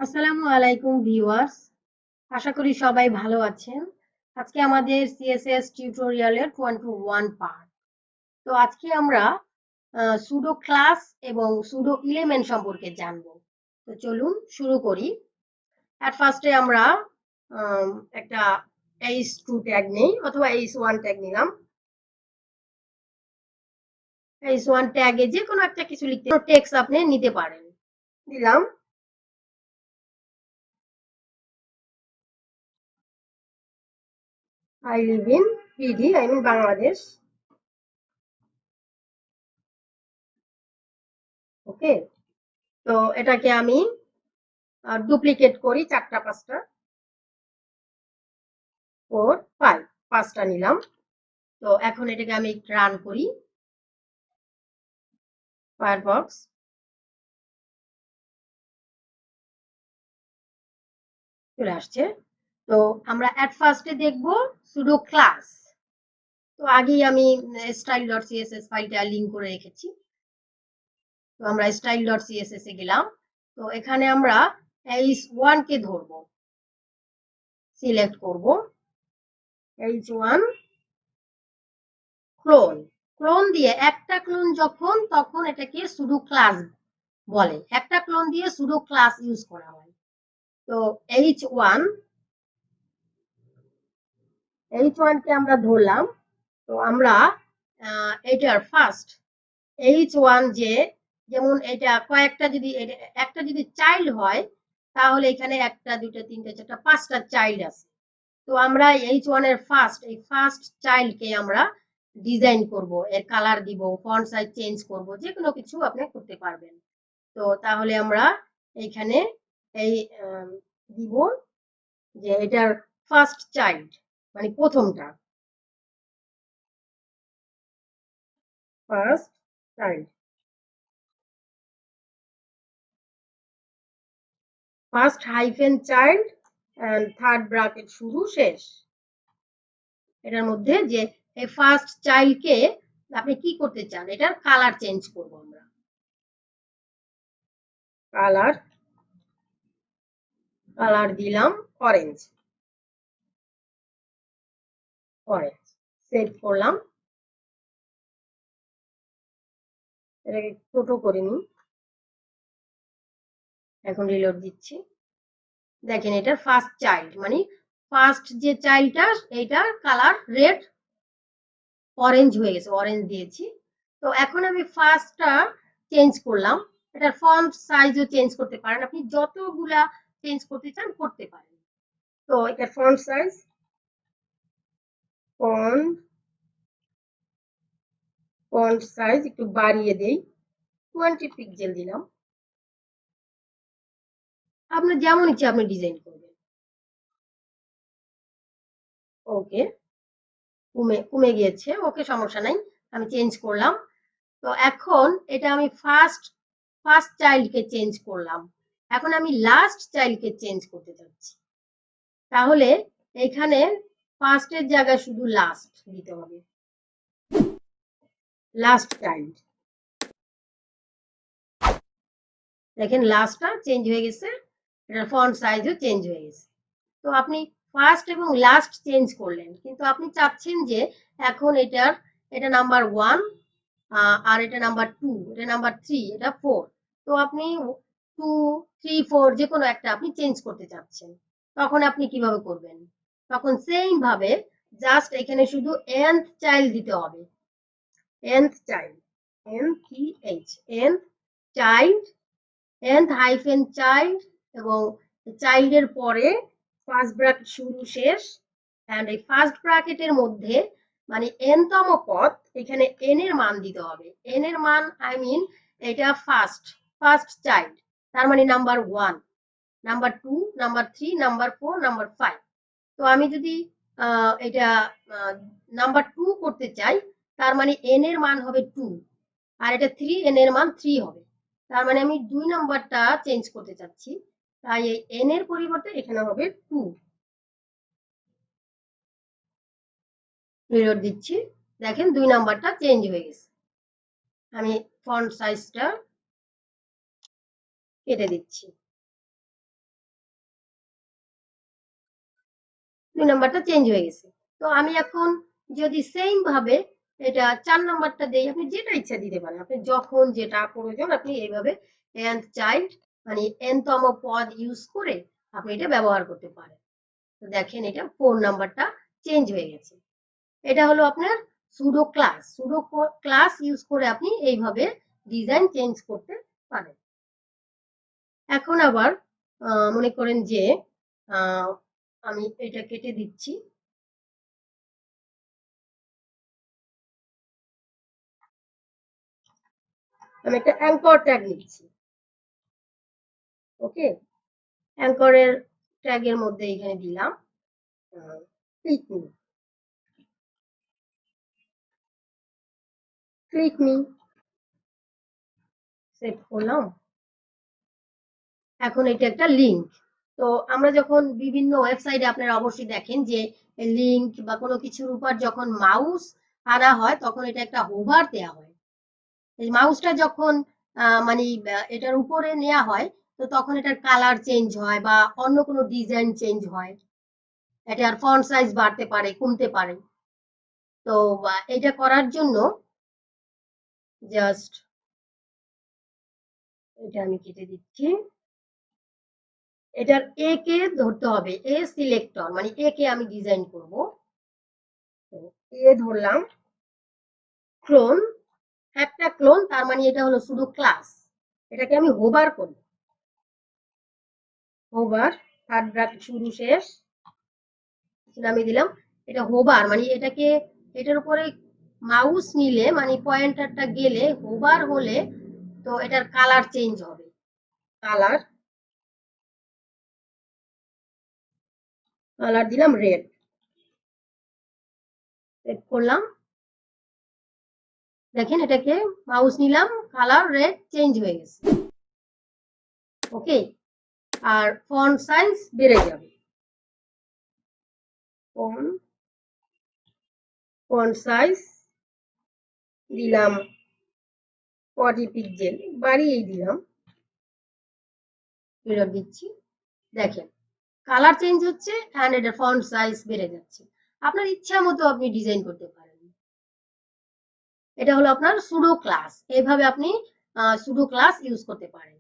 আসসালামু আলাইকুম ভিউয়ার্স, আশা করি সবাই ভালো আছেন। আজকে আমাদের সিএসএস টিউটোরিয়ালের 21 পার্ট। তো আজকে আমরা সুডো ক্লাস এবং সুডো এলিমেন্ট সম্পর্কে জানবো। তো চলুন শুরু করি। এট ফার্স্টে আমরা আম, একটা h2 ট্যাগ নেই অথবা h1 ট্যাগ নিলাম। h1 ট্যাগে যে কোনো একটা কিছু লিখতে টেক্সট আপনি নিতে পারেন। দিলাম I live in P D, I mean Bangladesh. Okay, তো এটাকে আমি ডুপ্লিকেট করি 4টা 5টা, 4 5, 5টা নিলাম। তো এখন এটাকে আমি রান করি। ফায়ারফক্স চলে আসছে। তো আমরা এট ফার্স্টে দেখব সুডো ক্লাস। তো আগেই আমি style.css ফাইলটা লিংক করে রেখেছি। তো আমরা style.css এ গেলাম। তো এখানে আমরা h1 কে ধরব, সিলেক্ট করব h1 ক্লোন। ক্লোন দিয়ে একটা ক্লোন যখন তখন এটাকে সুডো ক্লাস বলে, একটা ক্লোন দিয়ে সুডো ক্লাস ইউজ করা হয়। তো h1 কে আমরা ধরলাম। তো আমরা এটার ফার্স্ট h1 যে, যেমন এটা কয়েকটা যদি একটা যদি চাইল্ড হয় তাহলে এখানে একটা দুইটা তিনটা চারটা 5টা চাইল্ড আছে। তো আমরা h1 এর এই ফার্স্ট চাইল্ডকে আমরা ডিজাইন করব, এর কালার দিব, ফন্ট সাইজ চেঞ্জ করব, যে কোনো কিছু আপনি করতে পারবেন। তো তাহলে আমরা এইখানে এই দিব যে এটার ফার্স্ট চাইল্ড মানে প্রথমটা, first child, first hyphen child and third bracket শুরু শেষ। এটার মধ্যে যে এই ফার্স্ট চাইল্ডকে আপনি কি করতে চান, এটার কালার চেঞ্জ করব আমরা। কালার কালার দিলাম অরেঞ্জ, অরেঞ্জ সেভ করলাম। এটাকে ছোট করে নিই, এখন রিলোড দিচ্ছি। দেখেন এটা ফার্স্ট চাইল্ড মানে ফার্স্ট যে চাইল্ডটা এইটার কালার রেড অরেঞ্জ হয়ে গেছে, অরেঞ্জ দিয়েছি। তো এখন আমি ফার্স্টটা চেঞ্জ করলাম। এটার ফন্ট সাইজও চেঞ্জ করতে পারেন, আপনি যতগুলা চেঞ্জ করতে চান করতে পারেন। তো এটা font size, font font size একটু বাড়িয়ে দেই, 20 পিক্সেল দিলাম। আপনার যেমন ইচ্ছে আপনি ডিজাইন করবেন। ওকে, কমে কমে গিয়েছে, ওকে সমস্যা নাই, আমি চেঞ্জ করলাম। তো এখন এটা আমি ফার্স্ট ফার্স্ট চাইল্ডকে চেঞ্জ করলাম, এখন আমি লাস্ট চাইল্ডকে চেঞ্জ করতে চাচ্ছি। তাহলে এখানে ফার্স্টের জায়গায় শুধু লাস্ট দিতে হবে, লাস্ট চাইল্ড। দেখেন লাস্টটা চেঞ্জ হয়ে গেছে, এটার ফন্ট সাইজও চেঞ্জ হয়ে গেছে। তো আপনি ফার্স্ট এবং লাস্ট চেঞ্জ করলেন, কিন্তু আপনি চাচ্ছেন যে এখন এটা নাম্বার 1 আর এটা নাম্বার 2, এটা নাম্বার 3, এটা 4। তো আপনি 2 3 4 যে কোনো একটা আপনি চেঞ্জ করতে চাচ্ছেন, তখন আপনি কিভাবে করবেন? তখন সেম ভাবে জাস্ট এখানে শুধু nth চাইল্ড দিতে হবে, nth child, nth child, nth hyphen child, এবং চাইল্ডের পরে ফার্স্ট ব্র্যাকেট শুরু শেষ। এন্ড এই ফার্স্ট ব্র্যাকেটের মধ্যে মানে n তম পদ, এখানে n এর মান দিতে হবে। n এর মান আই মিন এটা ফার্স্ট চাইল্ড, তার মানে number 1, number 2, number 3, number 4, number 5। তো আমি যদি এটা নাম্বার 2 করতে চাই, তার মানে n এর মান হবে 2, আর এটা 3, n এর মান 3 হবে। তার মানে আমি 2 নাম্বারটা চেঞ্জ করতে চাচ্ছি, তাই এই n এর পরিবর্তে এখানে হবে 2। রিলোড দিচ্ছি, দেখেন 2 নাম্বারটা চেঞ্জ হয়ে গেছে। আমি ফন্ট সাইজটা কেটে দিচ্ছি। 2 নাম্বারটা চেঞ্জ হয়ে গেছে। তো আমি এখন যদি সেম ভাবে এটা 4 নাম্বারটা দেই, আপনি যেটা ইচ্ছা দিতে পারেন, আপনি যখন যেটা প্রয়োজন আপনি এইভাবে nth চাইল্ড মানে nতম পদ ইউজ করে আপনি এটা ব্যবহার করতে পারেন। তো দেখেন এটা 4 নাম্বারটা চেঞ্জ হয়ে গেছে। এটা হলো আপনার pseudo class. Pseudo class use করে আপনি এইভাবে ডিজাইন চেঞ্জ করতে পারেন। এখন আবার মনে করেন যে আমি এটা কেটে দিচ্ছি। আমি একটা অ্যাঙ্কর ট্যাগ নিচ্ছি। ওকে, অ্যাঙ্করের ট্যাগের মধ্যে এখানে দিলাম click me. Click me save করলাম। এখন এটা একটা লিঙ্ক। তো আমরা যখন বিভিন্ন ওয়েবসাইটে আপনারা অবশ্যই দেখেন যে লিঙ্ক বা কোনো কিছুর উপর যখন মাউস আনা হয় তখন এটা একটা হোভার দেওয়া হয়। এই মাউসটা যখন মানে এটার উপরে নেওয়া হয় তো তখন এটার কালার চেঞ্জ হয় বা অন্য কোনো ডিজাইন চেঞ্জ হয়, এটার ফন্ট সাইজ বাড়তে পারে কমতে পারে। তো এটা করার জন্য জাস্ট এটা আমি কেটে দিচ্ছি। এটার এ কে ধরতে হবে, এ সিলেক্টর মানে এ কে আমি ডিজাইন করব। এ ধরলাম, ক্লোন, একটা ক্লোন তার মানে এটা হলো শুধু ক্লাস। এটাকে আমি হোভার করব, হোভার থার্ড ব্র্যাকেট শুরু শেষ নামিয়ে দিলাম। এটা হোভার মানে এটাকে এটার উপরে মাউস নিলে মানে পয়েন্টারটা গেলে হোভার হলে তো এটার কালার চেঞ্জ হবে। কালার কালার দিলাম রেড, সেট করলাম। দেখেন এটাকে মাউস নিলাম, কালার রেড চেঞ্জ হয়ে গেছে। ওকে, আর ফন্ট সাইজ বেড়ে যাবে। ফন্ট সাইজ দিলাম 40 পিক্সেল, বাড়িয়ে দিলাম, ফেরত দিচ্ছি। দেখেন কালার চেঞ্জ হচ্ছে এন্ড এটার ফন্ট সাইজ বেড়ে যাচ্ছে। আপনার ইচ্ছা মতো আপনি ডিজাইন করতে পারেন। এটা হলো আপনার সুডো ক্লাস। এইভাবে আপনি সুডো ক্লাস ইউজ করতে পারেন।